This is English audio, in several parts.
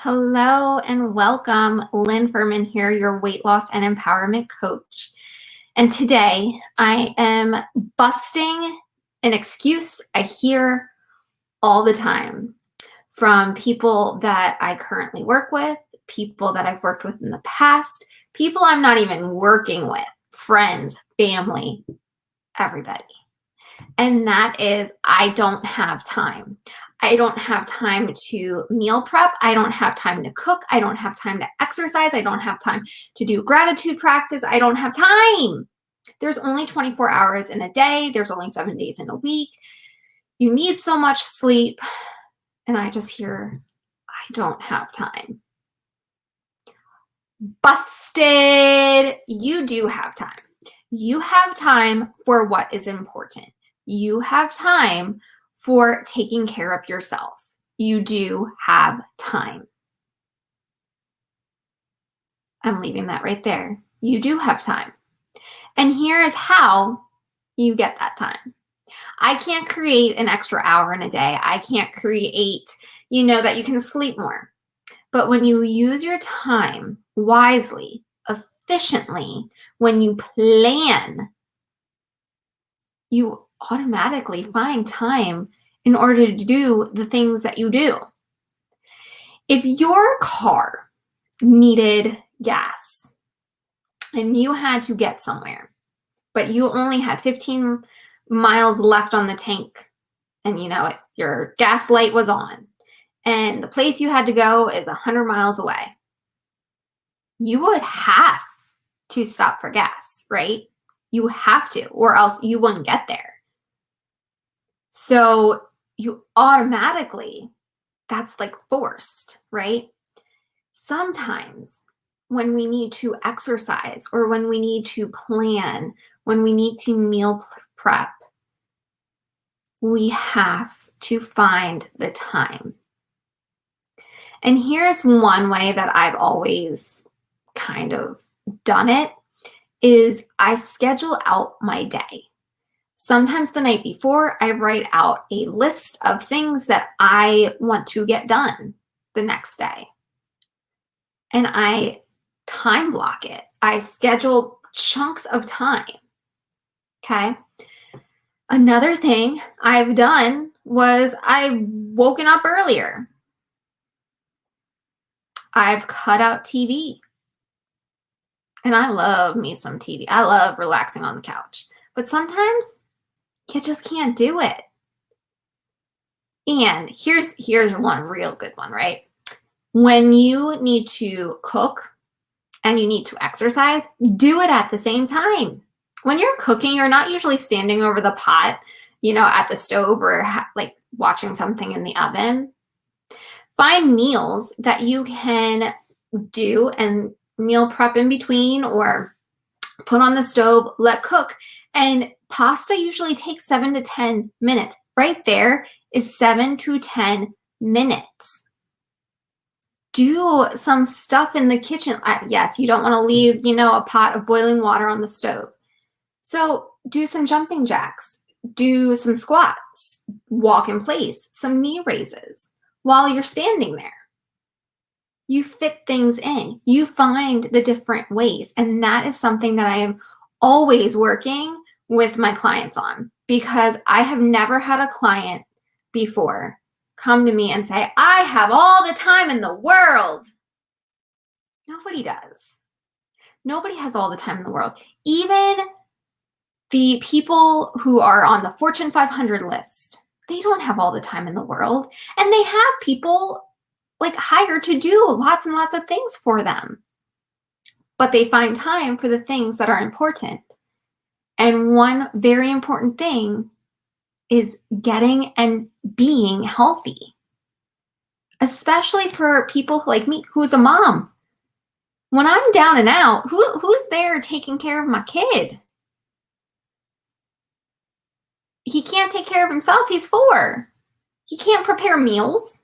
Hello and welcome. Lynn Furman here, your weight loss and empowerment coach. And today I am busting an excuse I hear all the time from people that I currently work with, people that I've worked with in the past, people I'm not even working with, friends, family, everybody. And that is, I don't have time. I don't have time to meal prep. I don't have time to cook. I don't have time to exercise. I don't have time to do gratitude practice. I don't have time. There's only 24 hours in a day. There's only 7 days in a week. You need so much sleep. And I just hear, I don't have time. Busted. You do have time. You have time for what is important. You have time for taking care of yourself. You do have time. I'm leaving that right there. You do have time. And here is how you get that time. I can't create an extra hour in a day. I can't create, that you can sleep more. But when you use your time wisely, efficiently, when you plan, you automatically find time in order to do the things that you do. If your car needed gas and you had to get somewhere, but you only had 15 miles left on the tank, and your gas light was on, and the place you had to go is 100 miles away, you would have to stop for gas, right? You have to, or else you wouldn't get there. So you automatically, that's like forced, right? Sometimes when we need to exercise or when we need to plan, when we need to meal prep, we have to find the time. And here's one way that I've always kind of done it is I schedule out my day. Sometimes the night before, I write out a list of things that I want to get done the next day. And I time block it. I schedule chunks of time. Okay. Another thing I've done was I've woken up earlier. I've cut out TV. And I love me some TV. I love relaxing on the couch. But sometimes you just can't do it. And here's one real good one, right? When you need to cook and you need to exercise, do it at the same time. When you're cooking, you're not usually standing over the pot, at the stove or like watching something in the oven. Find meals that you can do and meal prep in between or put on the stove, let cook. And pasta usually takes 7 to 10 minutes. Right there is 7 to 10 minutes. Do some stuff in the kitchen. Yes, you don't want to leave, a pot of boiling water on the stove. So do some jumping jacks, do some squats, walk in place, some knee raises while you're standing there. You fit things in. You find the different ways. And that is something that I am always working with my clients on, because I have never had a client before come to me and say, I have all the time in the world. Nobody does. Nobody has all the time in the world. Even the people who are on the Fortune 500 list, they don't have all the time in the world. And they have people like hired to do lots and lots of things for them. But they find time for the things that are important. And one very important thing is getting and being healthy, especially for people like me, who's a mom. When I'm down and out, who's there taking care of my kid? He can't take care of himself. He's 4. He can't prepare meals,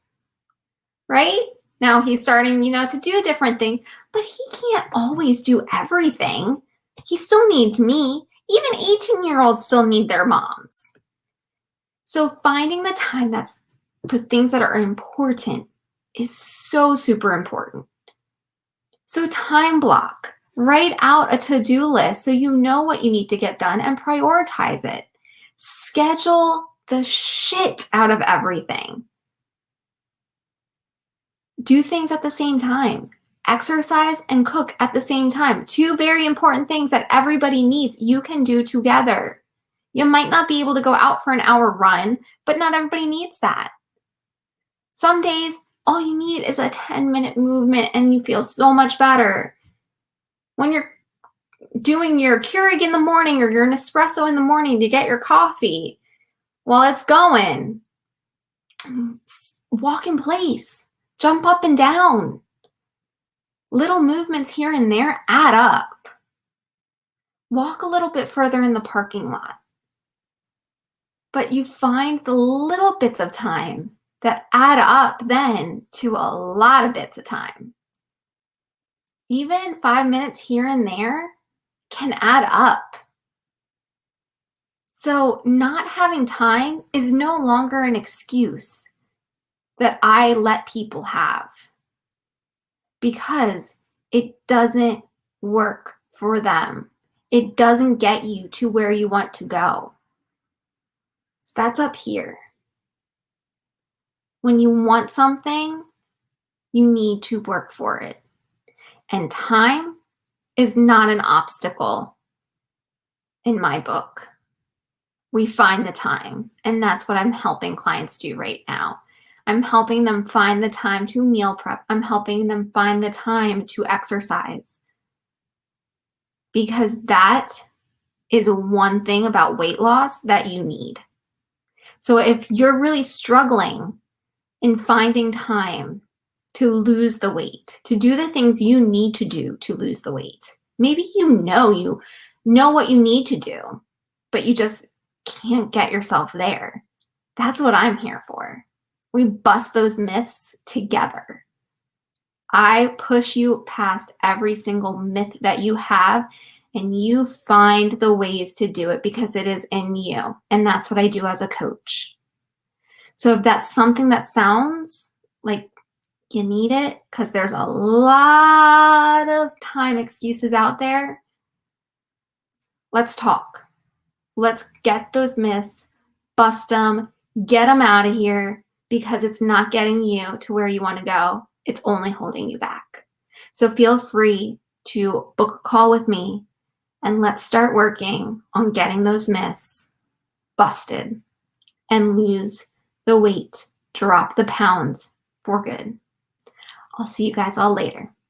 right? Now he's starting, to do different things, but he can't always do everything. He still needs me. Even 18-year-olds still need their moms. So finding the time that's for things that are important is so super important. So time block. Write out a to-do list so you know what you need to get done and prioritize it. Schedule the shit out of everything. Do things at the same time. Exercise and cook at the same time. Two very important things that everybody needs you can do together. You might not be able to go out for an hour run, but not everybody needs that. Some days, all you need is a 10-minute movement and you feel so much better. When you're doing your Keurig in the morning or your Nespresso in the morning to get your coffee, while it's going, walk in place, jump up and down. Little movements here and there add up. Walk a little bit further in the parking lot. But you find the little bits of time that add up then to a lot of bits of time. Even 5 minutes here and there can add up. So not having time is no longer an excuse that I let people have because it doesn't work for them. It doesn't get you to where you want to go. That's up here. When you want something, you need to work for it. And time is not an obstacle in my book. We find the time, and that's what I'm helping clients do right now. I'm helping them find the time to meal prep. I'm helping them find the time to exercise. Because that is one thing about weight loss that you need. So if you're really struggling in finding time to lose the weight, to do the things you need to do to lose the weight, maybe you know what you need to do, but you just can't get yourself there. That's what I'm here for. We bust those myths together. I push you past every single myth that you have, and you find the ways to do it because it is in you. And that's what I do as a coach. So if that's something that sounds like you need it, because there's a lot of time excuses out there, let's talk. Let's get those myths, bust them, get them out of here, because it's not getting you to where you want to go. It's only holding you back. So feel free to book a call with me and let's start working on getting those myths busted and lose the weight, drop the pounds for good. I'll see you guys all later.